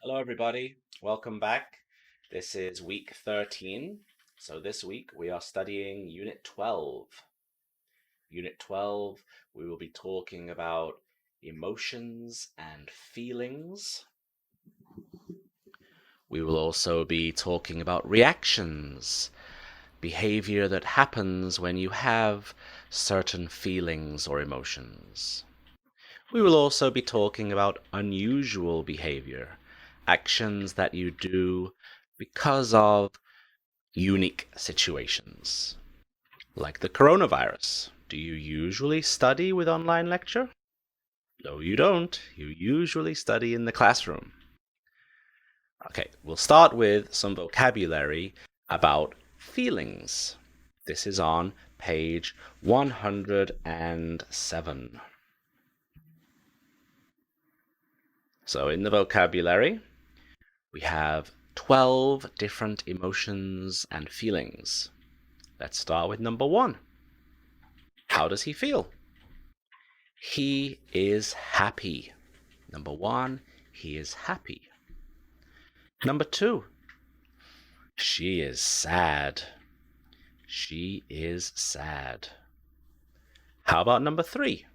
Hello, everybody. Welcome back. This is week 13. So, this week we are studying Unit 12. Unit 12, we will be talking about emotions and feelings. We will also be talking about reactions, behavior that happens when you have certain feelings or emotions. We will also be talking about unusual behavior, actions that you do because of unique situations, like the coronavirus. Do you usually study with online lecture? No, you don't. You usually study in the classroom. Okay, we'll start with some vocabulary about feelings. This is on page 107. So in the vocabulary, we have 12 different emotions and feelings. Let's start with number 1. How does he feel? He is happy. Number 1, he is happy. Number 2, she is sad. She is sad. How about number 3?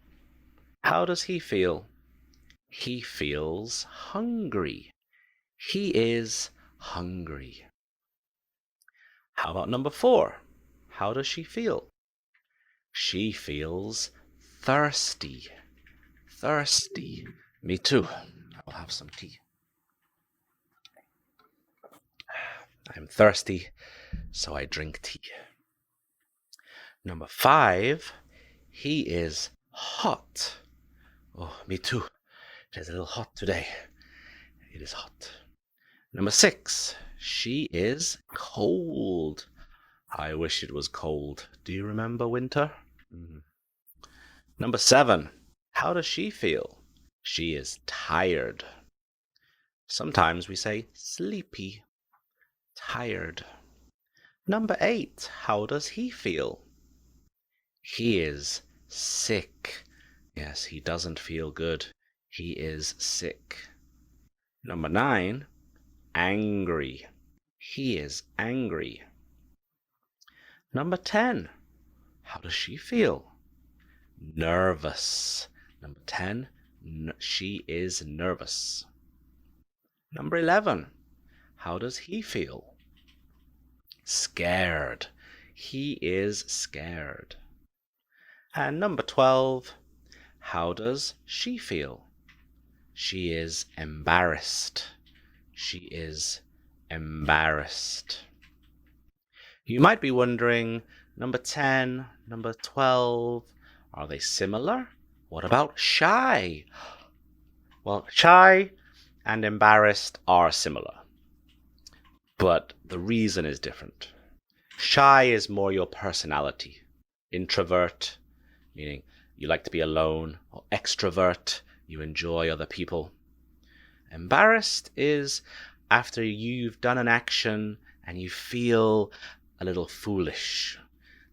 How does he feel? He feels hungry. He is hungry. How about number 4? How does she feel? She feels thirsty. Thirsty. Me too. I will have some tea. I'm thirsty, so I drink tea. Number 5, he is hot. Oh, me too. It is a little hot today. It is hot. Number 6, she is cold. I wish it was cold. Do you remember winter? Number 7, how does she feel? She is tired. Sometimes we say sleepy, tired. Number 8, how does he feel? He is sick. Yes, he doesn't feel good. He is sick. Number 9, angry. He is angry. Number 10, how does she feel? Nervous. Number 10, she is nervous. Number 11, how does he feel? Scared. He is scared. And number 12, how does she feel? She is embarrassed. She is embarrassed. You might be wondering, number 10, number 12, are they similar? What about shy? Well, shy and embarrassed are similar, but the reason is different. Shy is more your personality. Introvert, meaning you like to be alone, or extrovert, you enjoy other people. Embarrassed is after you've done an action and you feel a little foolish.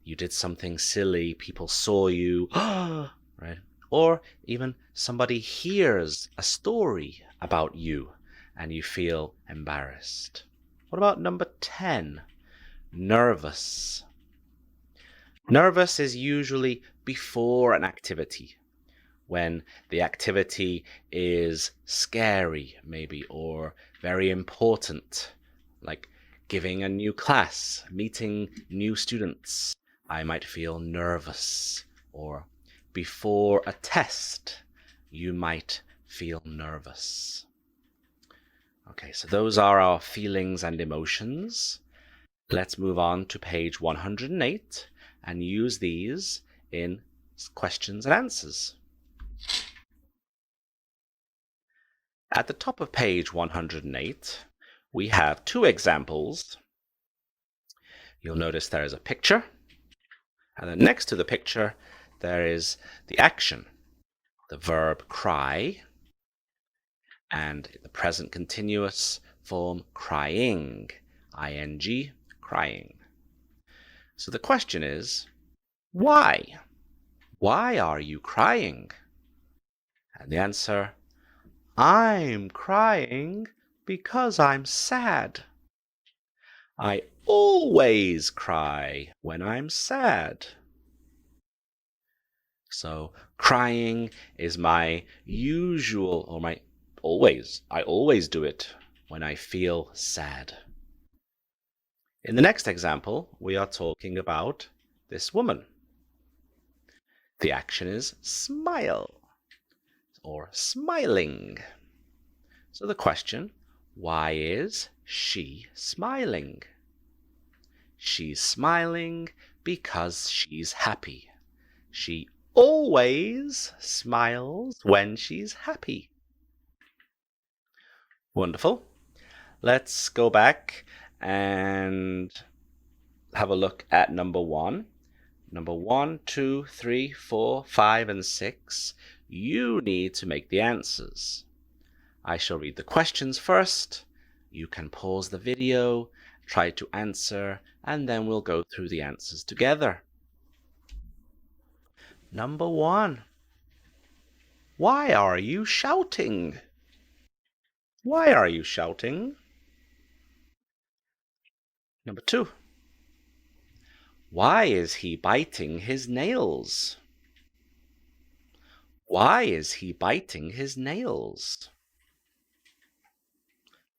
You did something silly, people saw you, right? Or even somebody hears a story about you and you feel embarrassed. What about number 10? Nervous. Nervous is usually before an activity, when the activity is scary, maybe, or very important, like giving a new class, meeting new students. I might feel nervous. Or before a test, you might feel nervous. Okay, so those are our feelings and emotions. Let's move on to page 108 and use these in questions and answers. At the top of page 108, we have 2 examples. You'll notice there is a picture, and then next to the picture, there is the action, the verb cry, and the present continuous form crying, ing, crying. So the question is, why? Why are you crying? And the answer, I'm crying because I'm sad. I always cry when I'm sad. So crying is my usual or my always. I always do it when I feel sad. In the next example, we are talking about this woman. The action is smile or smiling. So the question, why is she smiling? She's smiling because she's happy. She always smiles when she's happy. Wonderful. Let's go back and have a look at number 1. Number 1, 2, 3, 4, 5, and 6. You need to make the answers. I shall read the questions first. You can pause the video, try to answer, and then we'll go through the answers together. Number 1. Why are you shouting? Why are you shouting? Number 2. Why is he biting his nails? Why is he biting his nails?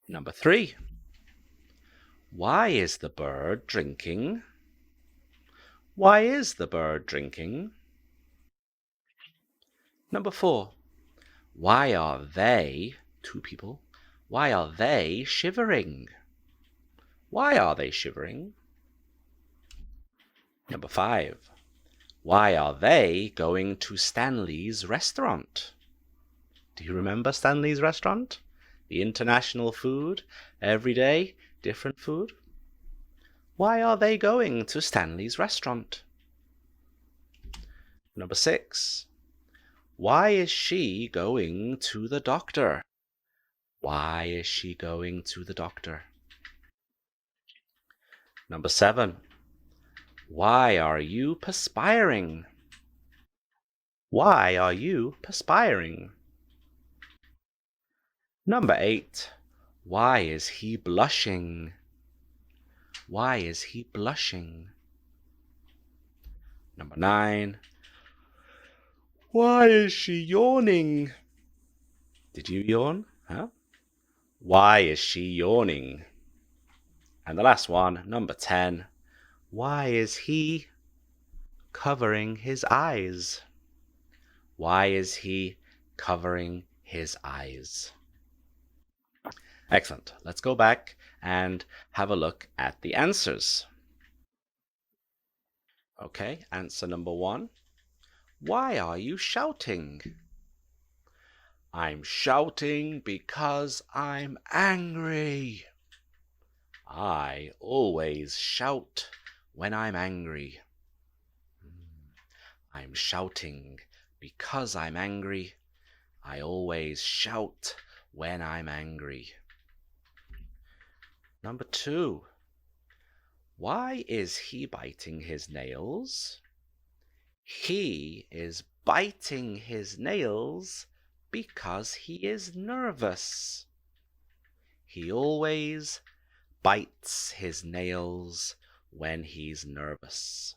Number 3. Why is the bird drinking? Why is the bird drinking? Number 4. Why are they, 2 people, why are they shivering? Why are they shivering? Number 5. Why are they going to Stanley's restaurant? Do you remember Stanley's restaurant? The international food, every day, different food. Why are they going to Stanley's restaurant? Number 6. Why is she going to the doctor? Why is she going to the doctor? Number 7. Why are you perspiring? Why are you perspiring? Number 8. Why is he blushing? Why is he blushing? Number 9. Why is she yawning? Did you yawn? Huh? Why is she yawning? And the last one, number 10. Why is he covering his eyes? Why is he covering his eyes? Excellent. Let's go back and have a look at the answers. Okay, answer number 1. Why are you shouting? I'm shouting because I'm angry. I always shout when I'm angry. I'm shouting because I'm angry. I always shout when I'm angry. Number 2. Why is he biting his nails? He is biting his nails because he is nervous. He always bites his nails when he's nervous.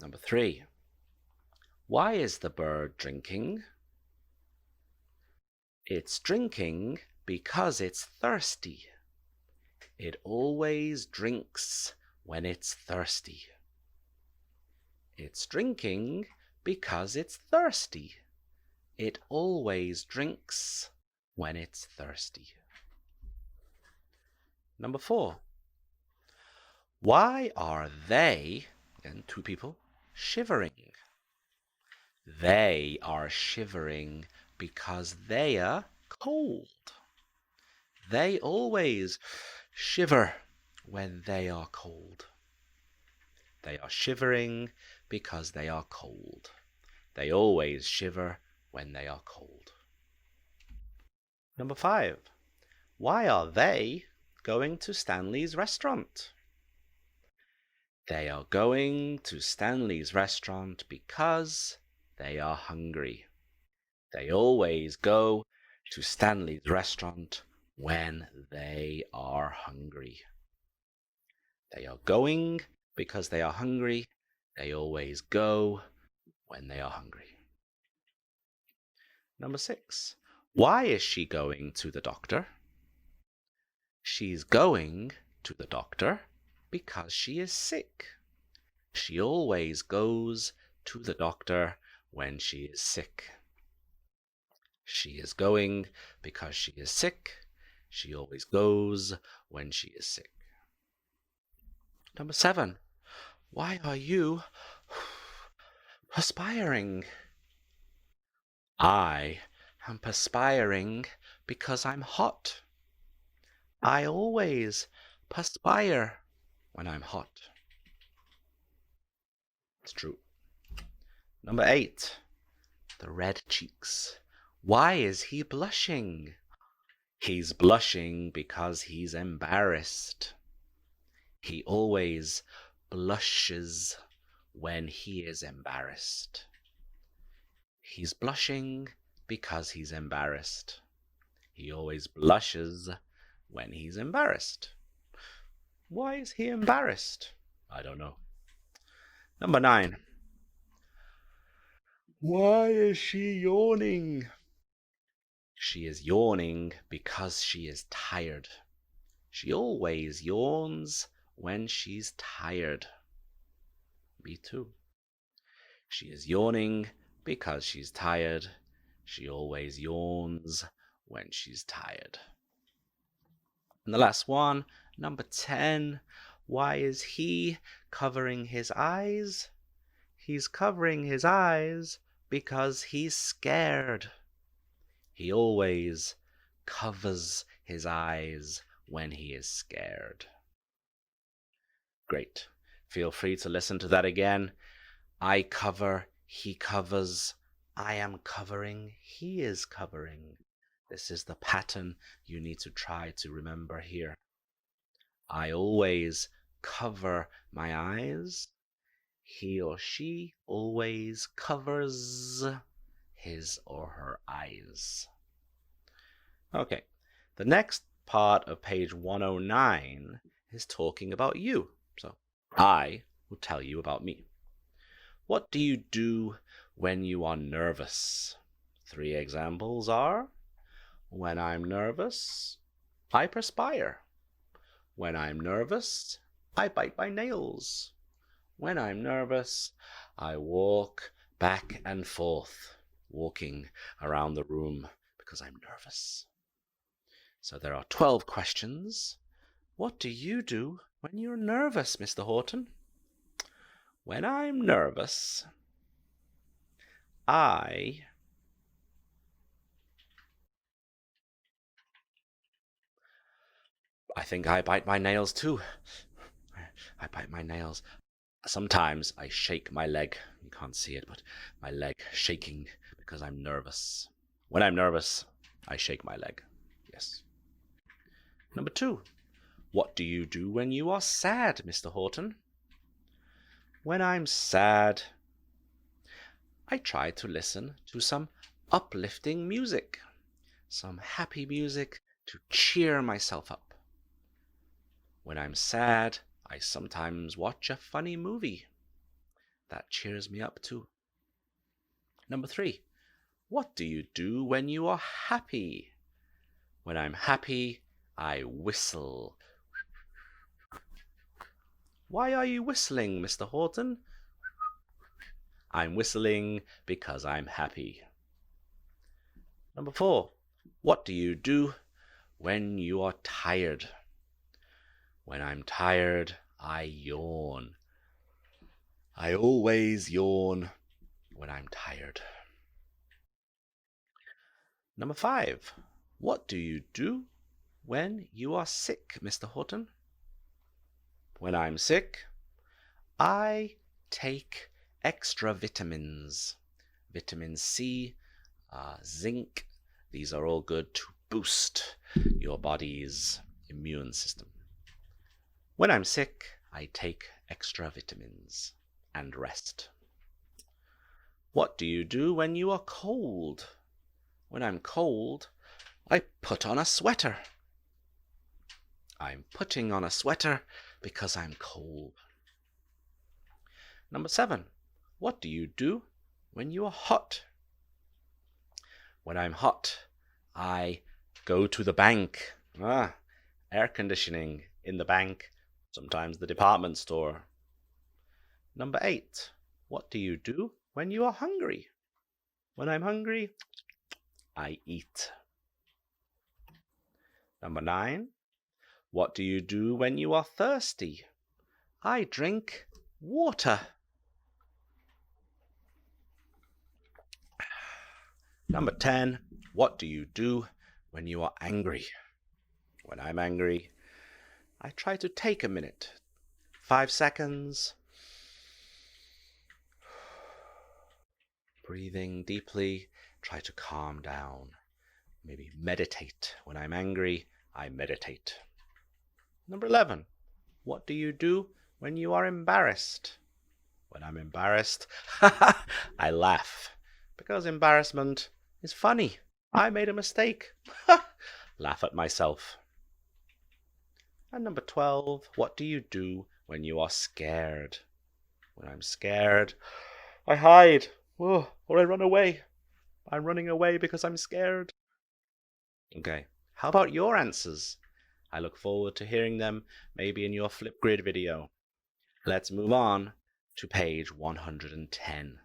Number 3. Why is the bird drinking? It's drinking because it's thirsty. It always drinks when it's thirsty. It's drinking because it's thirsty. It always drinks when it's thirsty. Number 4. Why are they, again 2 people, shivering? They are shivering because they are cold. They always shiver when they are cold. They are shivering because they are cold. They always shiver when they are cold. Number 5. Why are they going to Stanley's restaurant? They are going to Stanley's restaurant because they are hungry. They always go to Stanley's restaurant when they are hungry. They are going because they are hungry. They always go when they are hungry. Number 6. Why is she going to the doctor? She's going to the doctor because she is sick. She always goes to the doctor when she is sick. She is going because she is sick. She always goes when she is sick. Number 7. Why are you perspiring? I am perspiring because I'm hot. I always perspire when I'm hot. It's true. Number 8. The red cheeks. Why is he blushing? He's blushing because he's embarrassed. He always blushes when he is embarrassed. He's blushing because he's embarrassed. He always blushes when he's embarrassed. Why is he embarrassed? I don't know. Number 9. Why is she yawning? She is yawning because she is tired. She always yawns when she's tired. Me too. She is yawning because she's tired. She always yawns when she's tired. And the last one, number 10. Why is he covering his eyes? He's covering his eyes because he's scared. He always covers his eyes when he is scared. Great. Feel free to listen to that again. I cover, he covers, I am covering, he is covering. This is the pattern you need to try to remember here. I always cover my eyes. He or she always covers his or her eyes. Okay, the next part of page 109 is talking about you. So I will tell you about me. What do you do when you are nervous? 3 examples are: when I'm nervous, I perspire. When I'm nervous, I bite my nails. When I'm nervous, I walk back and forth, walking around the room because I'm nervous. So there are 12 questions. What do you do when you're nervous, Mr. Houghton? When I'm nervous, I think I bite my nails too. I bite my nails. Sometimes I shake my leg. You can't see it, but my leg shaking because I'm nervous. When I'm nervous, I shake my leg. Yes. Number 2. What do you do when you are sad, Mr. Houghton? When I'm sad, I try to listen to some uplifting music, some happy music to cheer myself up. When I'm sad, I sometimes watch a funny movie. That cheers me up too. Number 3. What do you do when you are happy? When I'm happy, I whistle. Why are you whistling, Mr. Houghton? I'm whistling because I'm happy. Number 4. What do you do when you are tired? When I'm tired, I yawn. I always yawn when I'm tired. Number 5. What do you do when you are sick, Mr. Houghton? When I'm sick, I take extra vitamins. Vitamin C, zinc. These are all good to boost your body's immune system. When I'm sick, I take extra vitamins and rest. What do you do when you are cold? When I'm cold, I put on a sweater. I'm putting on a sweater because I'm cold. Number 7. What do you do when you are hot? When I'm hot, I go to the bank. Air conditioning in the bank, sometimes the department store. Number 8. What do you do when you are hungry? When I'm hungry, I eat. Number 9. What do you do when you are thirsty? I drink water. Number 10. What do you do when you are angry? When I'm angry, I try to take a minute. 5 seconds. Breathing deeply, try to calm down. Maybe meditate. When I'm angry, I meditate. Number 11. What do you do when you are embarrassed? When I'm embarrassed, I laugh. Because embarrassment is funny. I made a mistake. Laugh at myself. And number 12. What do you do when you are scared? When I'm scared, I hide. Or I run away. I'm running away because I'm scared. Okay, how about your answers? I look forward to hearing them, maybe in your Flipgrid video. Let's move on to page 110.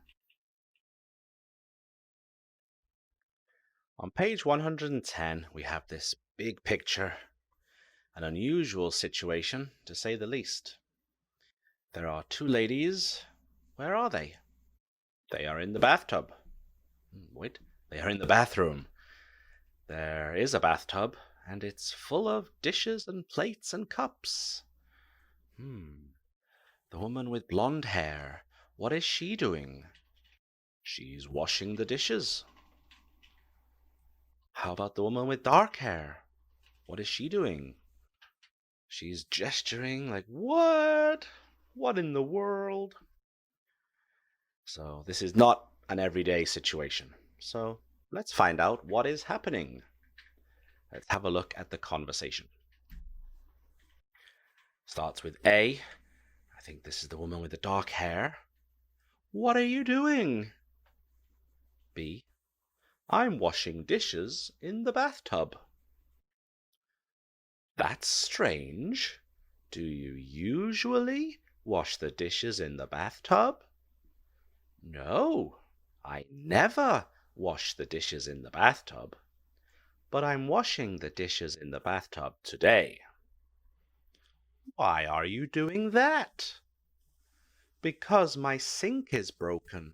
On page 110, we have this big picture, an unusual situation, to say the least. There are 2 ladies. Where are they? They are in the bathtub. Wait, they are in the bathroom. There is a bathtub, and it's full of dishes and plates and cups. The woman with blonde hair, what is she doing? She's washing the dishes. How about the woman with dark hair? What is she doing? She's gesturing like, what? What in the world? So this is not an everyday situation. So let's find out what is happening. Let's have a look at the conversation. Starts with A. I think this is the woman with the dark hair. What are you doing? B. I'm washing dishes in the bathtub. That's strange. Do you usually wash the dishes in the bathtub? No, I never wash the dishes in the bathtub. But I'm washing the dishes in the bathtub today. Why are you doing that? Because my sink is broken.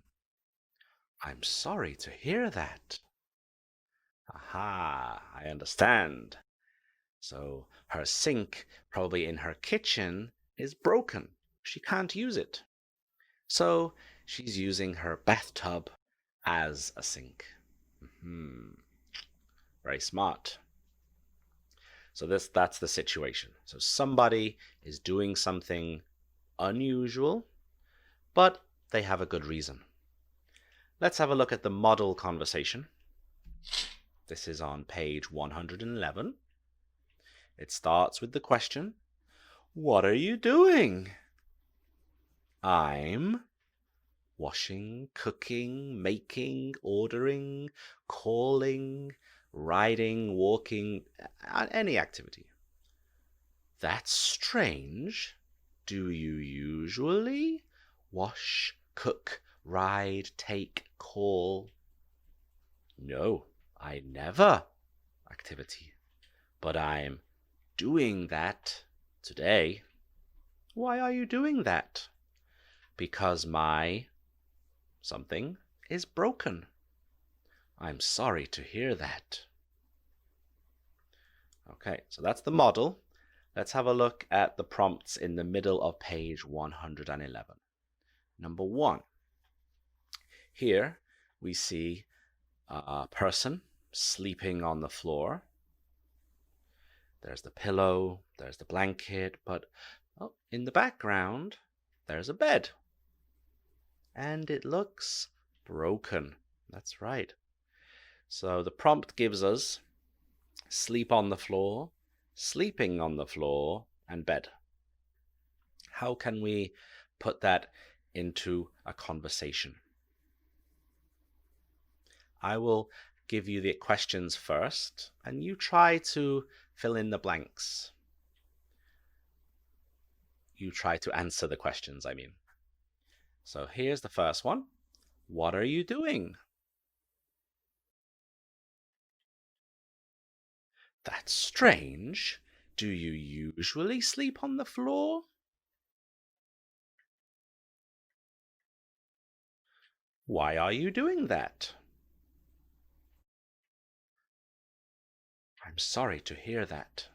I'm sorry to hear that. Aha, I understand. So her sink, probably in her kitchen, is broken. She can't use it. So she's using her bathtub as a sink. Very smart. So that's the situation. So somebody is doing something unusual, but they have a good reason. Let's have a look at the model conversation. This is on page 111. It starts with the question, what are you doing? I'm washing, cooking, making, ordering, calling, riding, walking, any activity. That's strange. Do you usually wash, cook, ride, take, call? No, I never activity. But I'm doing that today. Why are you doing that? Because my something is broken. I'm sorry to hear that. Okay, so that's the model. Let's have a look at the prompts in the middle of page 111. Number 1. Here we see a person sleeping on the floor. There's the pillow, there's the blanket, but in the background, there's a bed. And it looks broken. That's right. So the prompt gives us Sleep on the floor, sleeping on the floor, and bed. How can we put that into a conversation? I will give you the questions first, and you try to fill in the blanks. You try to answer the questions, I mean. So here's the first one. What are you doing? That's strange. Do you usually sleep on the floor? Why are you doing that? I'm sorry to hear that.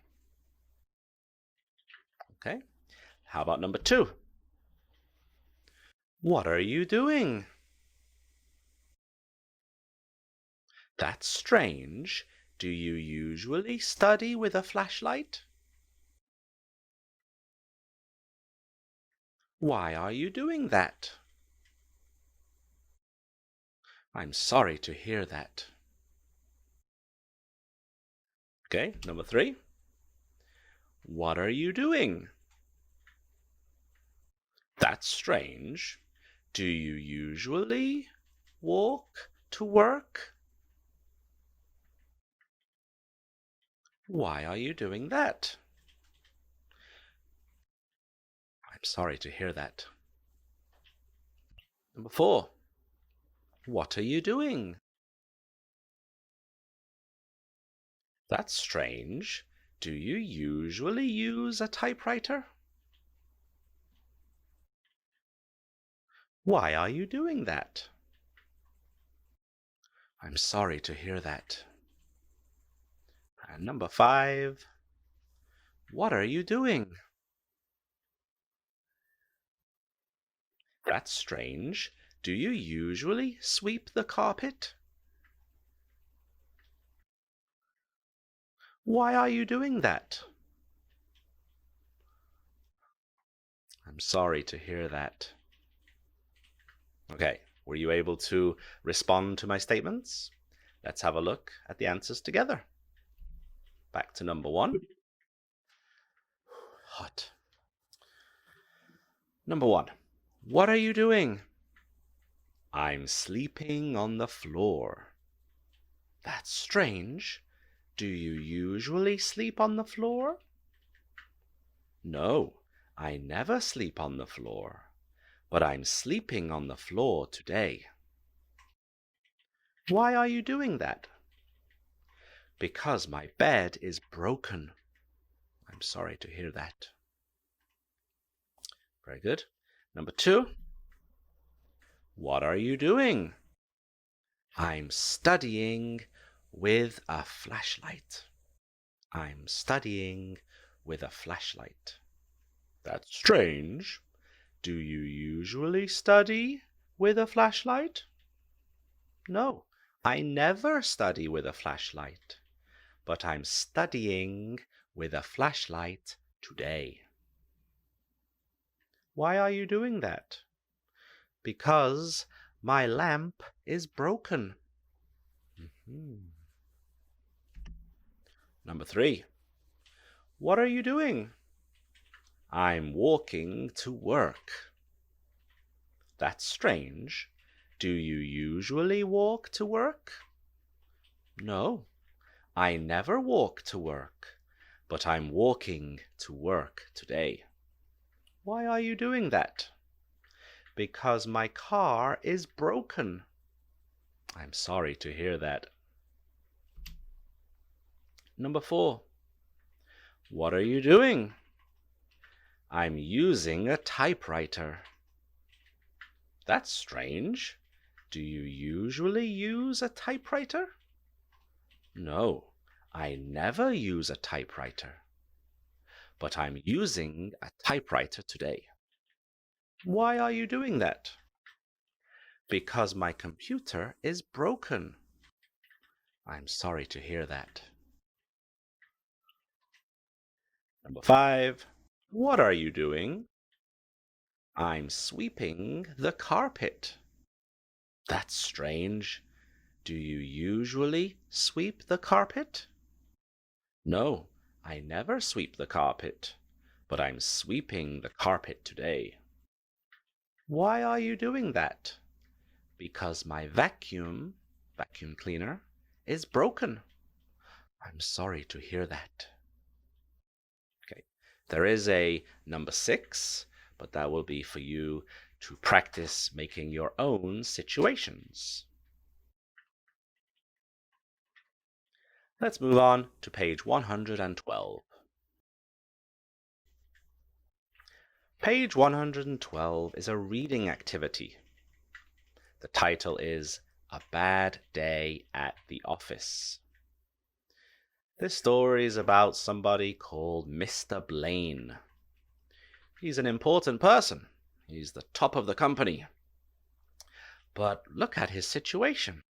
Okay. How about number two? What are you doing? That's strange. Do you usually study with a flashlight? Why are you doing that? I'm sorry to hear that. Okay, number three. What are you doing? That's strange. Do you usually walk to work? Why are you doing that? I'm sorry to hear that. Number four. What are you doing? That's strange. Do you usually use a typewriter? Why are you doing that? I'm sorry to hear that. And number five. What are you doing? That's strange. Do you usually sweep the carpet? Why are you doing that? I'm sorry to hear that. Okay, were you able to respond to my statements? Let's have a look at the answers together. Back to number one. Hot. Number one. What are you doing? I'm sleeping on the floor. That's strange. Do you usually sleep on the floor? No, I never sleep on the floor, but I'm sleeping on the floor today. Why are you doing that? Because my bed is broken. I'm sorry to hear that. Very good. Number two. What are you doing? I'm studying with a flashlight. I'm studying with a flashlight. That's strange. Do you usually study with a flashlight? No, I never study with a flashlight, but I'm studying with a flashlight today. Why are you doing that? Because my lamp is broken. Number three. What are you doing? I'm walking to work. That's strange. Do you usually walk to work? No, I never walk to work, but I'm walking to work today. Why are you doing that? Because my car is broken. I'm sorry to hear that. Number four. What are you doing? I'm using a typewriter. That's strange. Do you usually use a typewriter? No, I never use a typewriter, but I'm using a typewriter today. Why are you doing that? Because my computer is broken. I'm sorry to hear that. Number five. What are you doing? I'm sweeping the carpet. That's strange. Do you usually sweep the carpet? No, I never sweep the carpet, but I'm sweeping the carpet today. Why are you doing that? Because my vacuum cleaner, is broken. I'm sorry to hear that. Okay, there is a number 6, but that will be for you to practice making your own situations. Let's move on to page 112. Page 112 is a reading activity. The title is A Bad Day at the Office. This story is about somebody called Mr. Blaine. He's an important person. He's the top of the company. But look at his situation.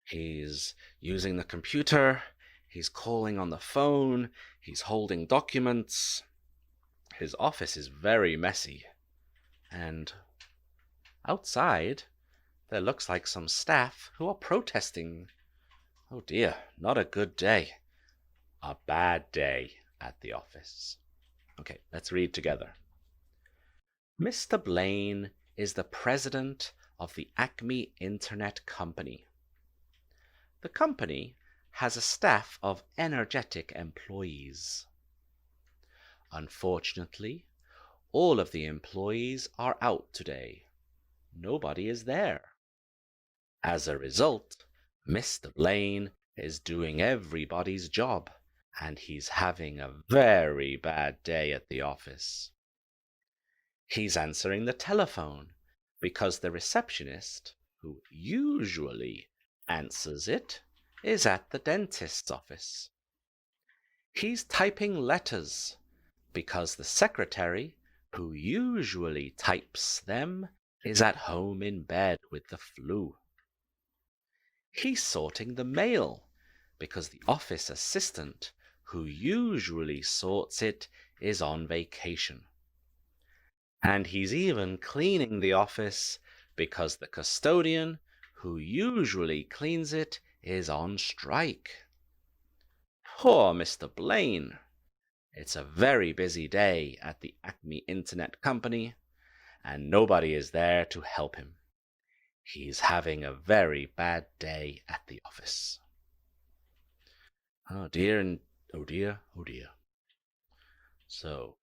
He's using the computer, he's calling on the phone, he's holding documents. His office is very messy. And outside, there looks like some staff who are protesting. Oh dear, not a good day. A bad day at the office. Okay, let's read together. Mr. Blaine is the president of the Acme Internet Company. The company has a staff of energetic employees. Unfortunately, all of the employees are out today. Nobody is there. As a result, Mr. Blaine is doing everybody's job, and he's having a very bad day at the office. He's answering the telephone because the receptionist, who usually answers it, is at the dentist's office. He's typing letters because the secretary, who usually types them, is at home in bed with the flu. He's sorting the mail because the office assistant, who usually sorts it, is on vacation. And he's even cleaning the office because the custodian, who usually cleans it, is on strike. Poor Mr. Blaine. It's a very busy day at the Acme Internet Company, and nobody is there to help him. He's having a very bad day at the office. Oh dear, and oh dear, oh dear. So,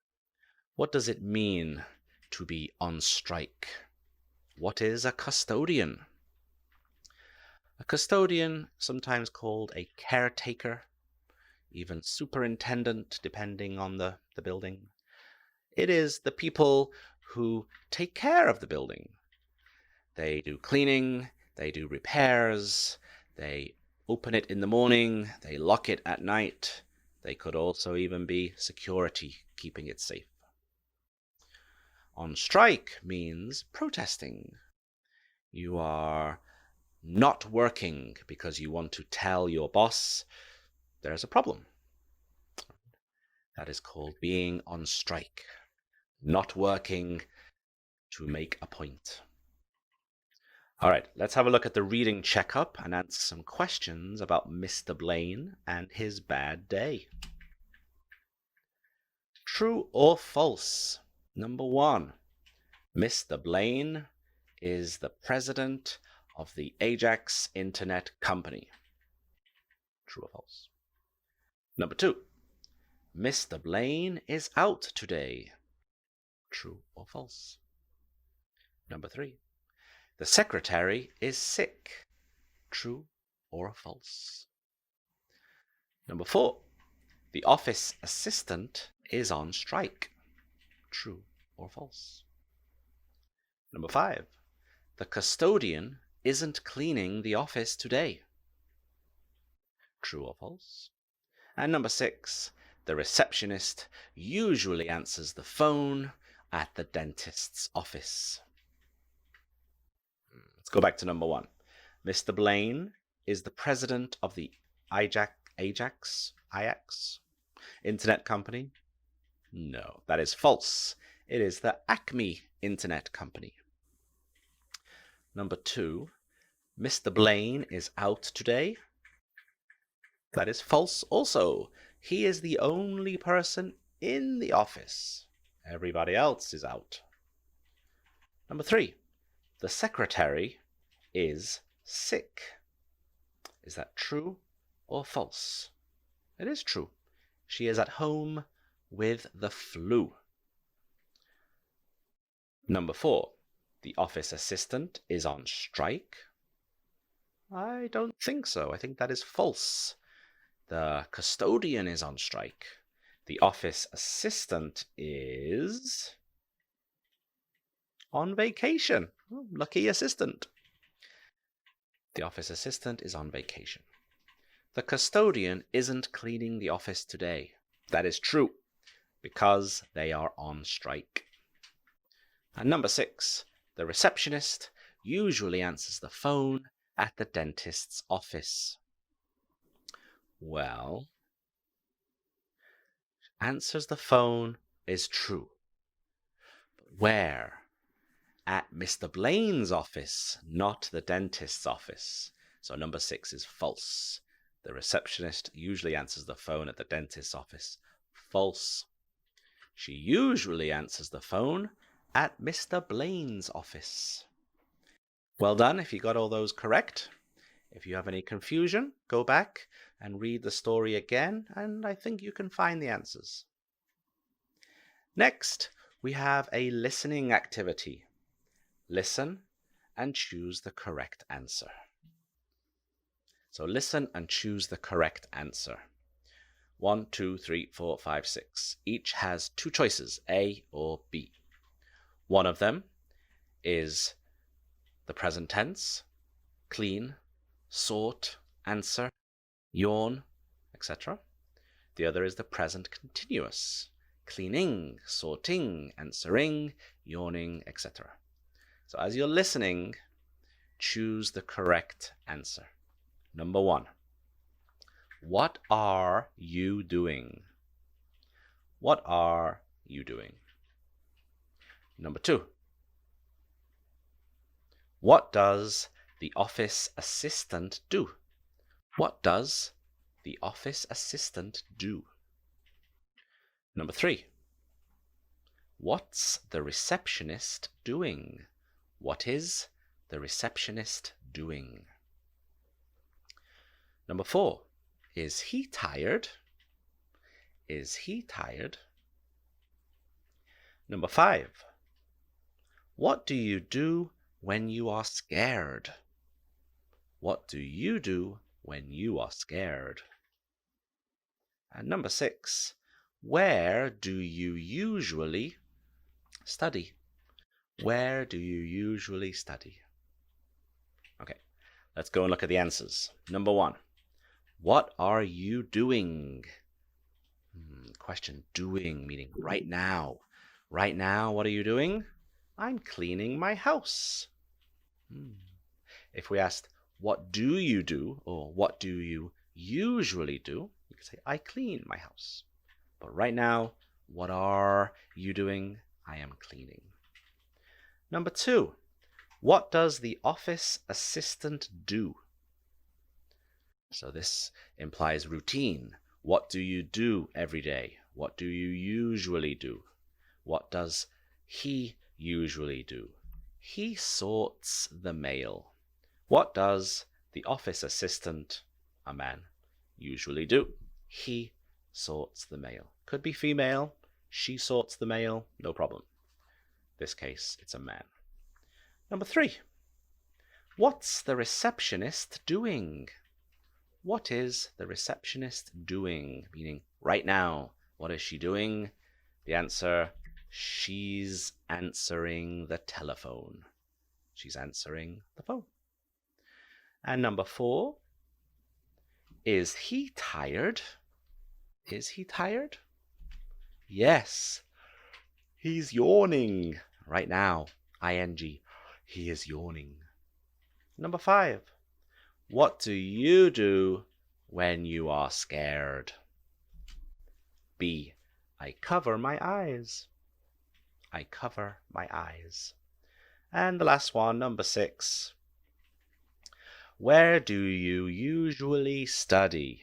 what does it mean to be on strike? What is a custodian? A custodian, sometimes called a caretaker, even superintendent, depending on the building. It is the people who take care of the building. They do cleaning, they do repairs, they open it in the morning, they lock it at night. They could also even be security, keeping it safe. On strike means protesting. You are not working because you want to tell your boss there's a problem. That is called being on strike. Not working to make a point. All right, let's have a look at the reading checkup and answer some questions about Mr. Blaine and his bad day. True or false? Number 1, Mr. Blaine is the president of the Ajax Internet Company. True or false? Number 2, Mr. Blaine is out today. True or false? Number 3, the secretary is sick. True or false? Number 4, the office assistant is on strike. True or false? Number 5, the custodian isn't cleaning the office today. True or false? And number 6, the receptionist usually answers the phone at the dentist's office. Let's go back to number 1. Mr. Blaine is the president of the Ajax Internet Company. No, that is false. It is the Acme Internet Company. Number 2, Mr. Blaine is out today. That is false also. He is the only person in the office. Everybody else is out. Number 3. The secretary is sick. Is that true or false? It is true. She is at home with the flu. Number 4. The office assistant is on strike. I don't think so. I think that is false. The custodian is on strike. The office assistant is on vacation. Oh, lucky assistant. The office assistant is on vacation. The custodian isn't cleaning the office today. That is true, because they are on strike. And number 6, the receptionist usually answers the phone at the dentist's office. Well, answers the phone is true. But where? At Mr. Blaine's office, not the dentist's office. So number 6 is false. The receptionist usually answers the phone at the dentist's office. False. She usually answers the phone at Mr. Blaine's office. Well done if you got all those correct. If you have any confusion, go back and read the story again, and I think you can find the answers. Next, we have a listening activity. Listen and choose the correct answer. So listen and choose the correct answer. 1, 2, 3, 4, 5, 6. Each has 2 choices, A or B. One of them is the present tense, clean, sort, answer, yawn, etc. The other is the present continuous, cleaning, sorting, answering, yawning, etc. So as you're listening, choose the correct answer. Number 1. What are you doing? What are you doing? Number 2. What does the office assistant do? What does the office assistant do? Number 3. What's the receptionist doing? What is the receptionist doing? Number 4. Is he tired? Is he tired? Number 5. What do you do when you are scared? What do you do when you are scared? And number 6. Where do you usually study? Where do you usually study? Okay, let's go and look at the answers. Number 1. What are you doing? Question, doing, meaning right now. Right now, what are you doing? I'm cleaning my house. If we asked, what do you do, or what do you usually do, you could say, I clean my house. But right now, what are you doing? I am cleaning. Number 2, what does the office assistant do? So this implies routine. What do you do every day? What do you usually do? What does he usually do? He sorts the mail. What does the office assistant, a man, usually do? He sorts the mail. Could be female. She sorts the mail. No problem. This case, it's a man. Number 3. What's the receptionist doing? What is the receptionist doing? Meaning, right now, what is she doing? The answer, she's answering the telephone. She's answering the phone. And number 4, is he tired? Is he tired? Yes, he's yawning right now. ing, he is yawning. Number 5, what do you do when you are scared? B, I cover my eyes. I cover my eyes. And the last one, number 6. Where do you usually study?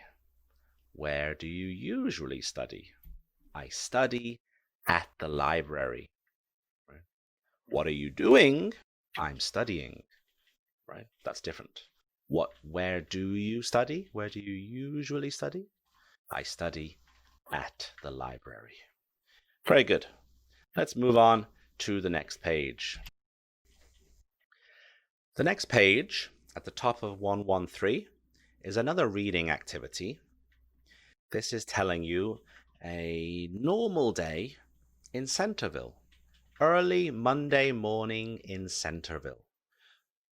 Where do you usually study? I study at the library. Right? What are you doing? I'm studying. Right? That's different. Where do you study? Where do you usually study? I study at the library. Very good. Let's move on to the next page. The next page at the top of 113 is another reading activity. This is telling you a normal day in Centerville. Early Monday morning in Centerville.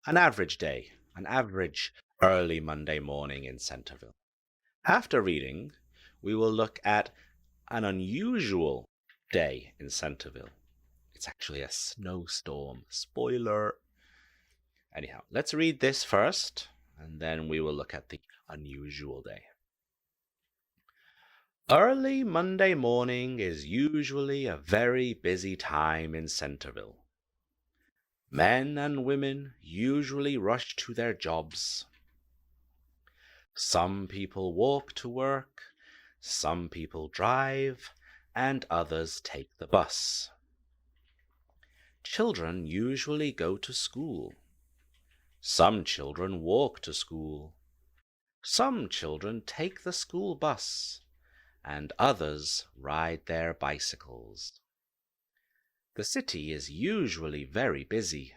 An average day, an average early Monday morning in Centerville. After reading, we will look at an unusual day in Centerville. It's actually a snowstorm. Spoiler. Anyhow, let's read this first, and then we will look at the unusual day. Early Monday morning is usually a very busy time in Centerville. Men and women usually rush to their jobs. Some people walk to work, some people drive, and others take the bus. Children usually go to school. Some children walk to school. Some children take the school bus, and others ride their bicycles. The city is usually very busy.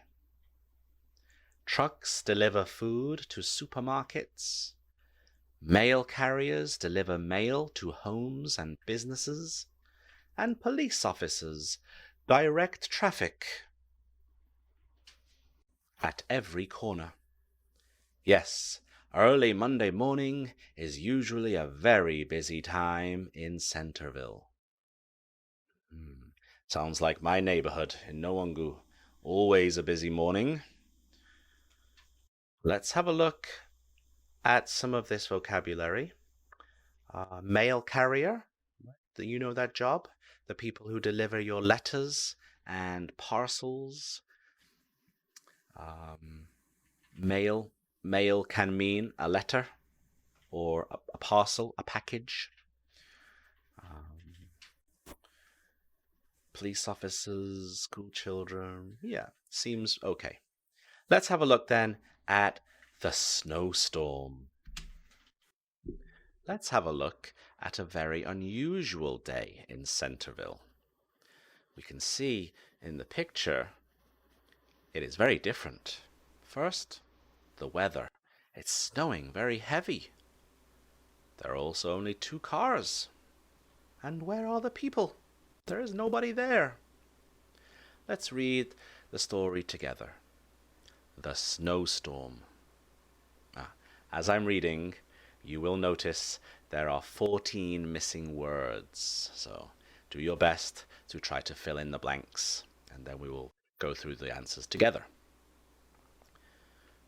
Trucks deliver food to supermarkets. Mail carriers deliver mail to homes and businesses, and police officers direct traffic at every corner. Yes, early Monday morning is usually a very busy time in Centerville. Sounds like my neighborhood in Noangu. Always a busy morning. Let's have a look at some of this vocabulary. Mail carrier, you know that job? The people who deliver your letters and parcels. Mail can mean a letter or a parcel, a package. Police officers, school children. Yeah, seems okay. Let's have a look then at the snowstorm. Let's have a look at a very unusual day in Centerville. We can see in the picture it is very different. First, the weather. It's snowing very heavy. There are also only 2 cars. And where are the people? There is nobody there. Let's read the story together. The snowstorm. As I'm reading, you will notice there are 14 missing words. So do your best to try to fill in the blanks, and then we will go through the answers together.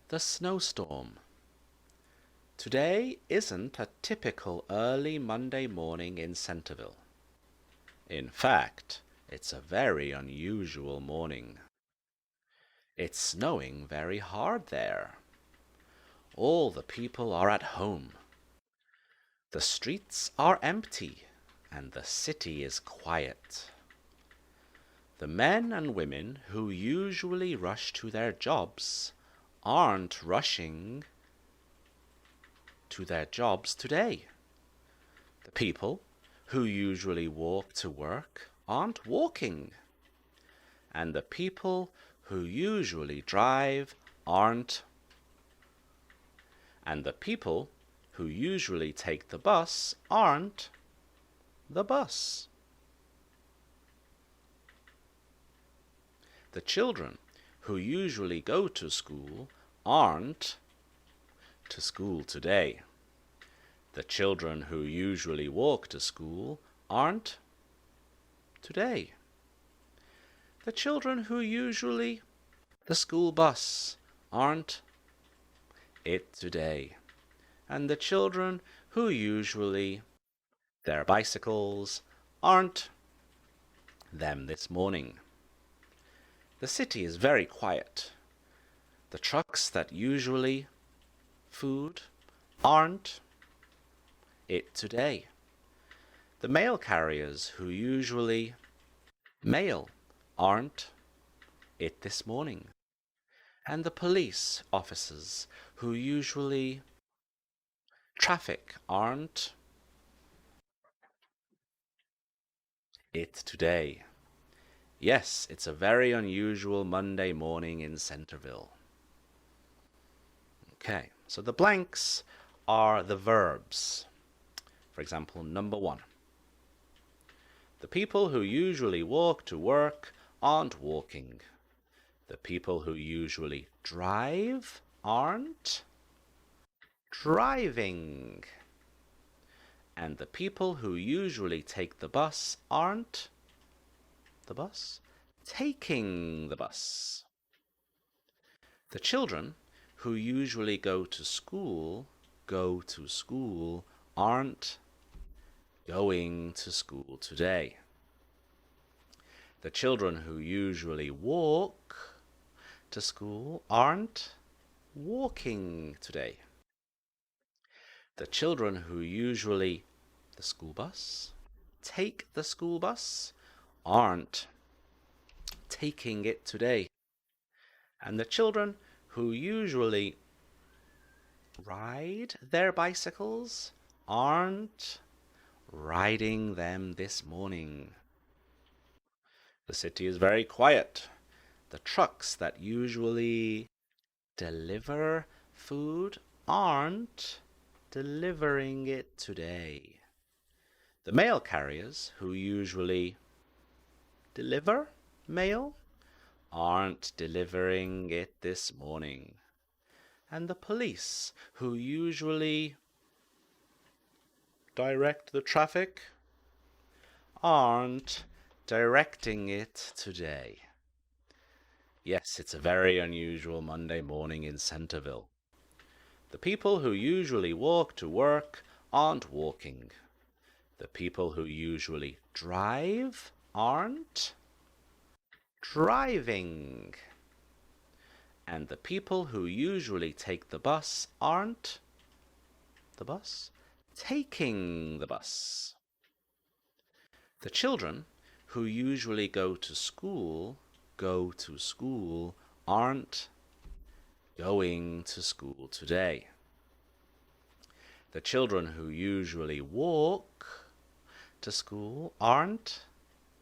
The snowstorm. Today isn't a typical early Monday morning in Centerville. In fact, it's a very unusual morning. It's snowing very hard there. All the people are at home. The streets are empty and the city is quiet. The men and women who usually rush to their jobs aren't rushing to their jobs today. The people who usually walk to work aren't walking. And the people who usually drive aren't. And the people who usually take the bus aren't the bus. The children who usually go to school aren't to school today. The children who usually walk to school aren't today. The children who usually the school bus aren't it today. And the children who usually their bicycles aren't them this morning. The city is very quiet. The trucks that usually food aren't it today. The mail carriers who usually mail aren't it this morning. And the police officers who usually traffic aren't it today. Yes, it's a very unusual Monday morning in Centerville. Okay, so the blanks are the verbs. For example, number 1. The people who usually walk to work aren't walking. The people who usually drive aren't driving. And the people who usually take the bus aren't the bus taking the bus. The children who usually go to school aren't going to school today. The children who usually walk to school aren't walking today. The children who usually the school bus take the school bus aren't taking it today. And the children who usually ride their bicycles aren't riding them this morning. The city is very quiet. The trucks that usually deliver food aren't delivering it today. The mail carriers who usually deliver mail aren't delivering it this morning. And the police who usually direct the traffic aren't directing it today. Yes, it's a very unusual Monday morning in Centerville. The people who usually walk to work aren't walking. The people who usually drive aren't driving. And the people who usually take the bus aren't the bus taking the bus. The children who usually go to school aren't going to school today. The children who usually walk to school aren't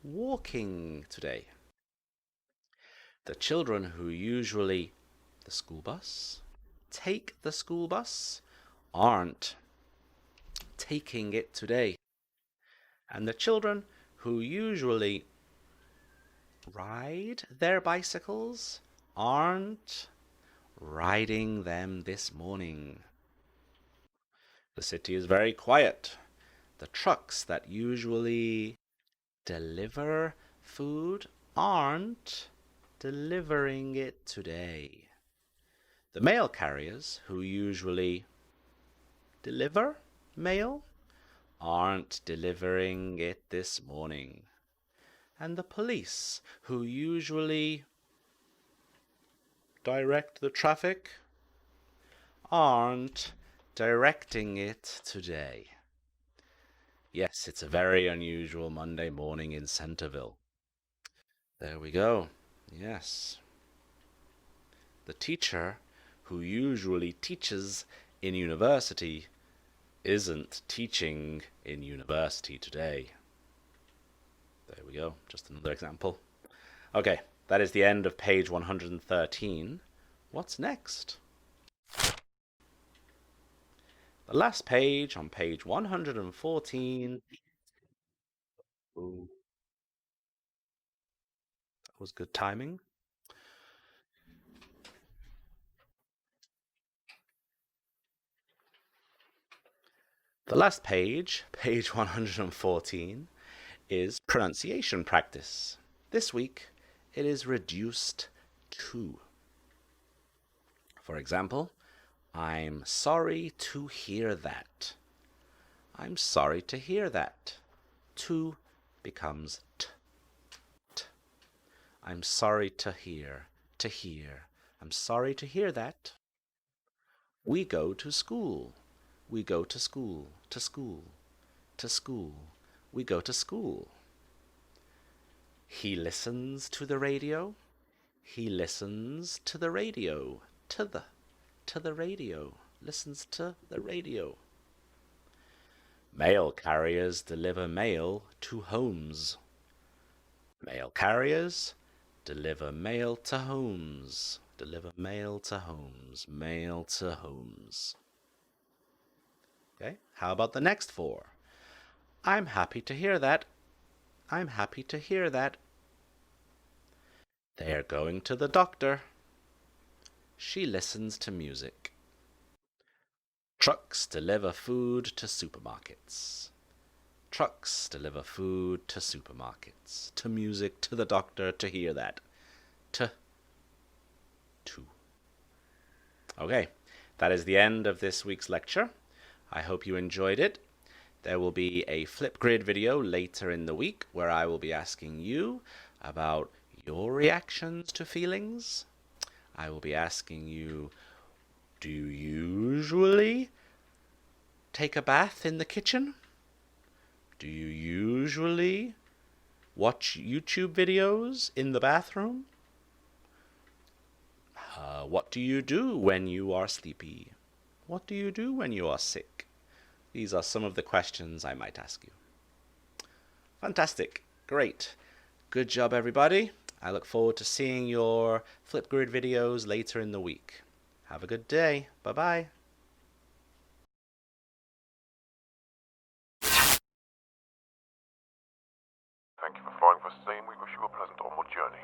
walking today. The children who usually the school bus take the school bus aren't taking it today. And the children who usually ride their bicycles aren't riding them this morning. The city is very quiet. The trucks that usually deliver food aren't delivering it today. The mail carriers who usually deliver mail aren't delivering it this morning. And the police who usually direct the traffic aren't directing it today. Yes, it's a very unusual Monday morning in Centerville. There we go. Yes. The teacher who usually teaches in university isn't teaching in university today. There we go. Just another example. Okay, that is the end of page 113. What's next? The last page on page 114. Ooh, that was good timing. The last page, page 114, is pronunciation practice. This week, it is reduced to. For example, I'm sorry to hear that. I'm sorry to hear that. To becomes t. T. I'm sorry to hear. To hear. I'm sorry to hear that. We go to school. We go to school, to school, to school. We go to school. He listens to the radio. He listens to the radio. To the radio. Listens to the radio. Mail carriers deliver mail to homes. Mail carriers deliver mail to homes. Deliver mail to homes. Mail to homes. Okay, how about the next four? I'm happy to hear that. I'm happy to hear that. They are going to the doctor. She listens to music. Trucks deliver food to supermarkets. Trucks deliver food to supermarkets. To music, to the doctor, to hear that. To. Okay, that is the end of this week's lecture. I hope you enjoyed it. There will be a Flipgrid video later in the week where I will be asking you about your reactions to feelings. I will be asking you, do you usually take a bath in the kitchen? Do you usually watch YouTube videos in the bathroom? What do you do when you are sleepy? What do you do when you are sick? These are some of the questions I might ask you. Fantastic. Great. Good job, everybody. I look forward to seeing your Flipgrid videos later in the week. Have a good day. Bye-bye. Thank you for flying for Scene. We wish you a pleasant onward journey.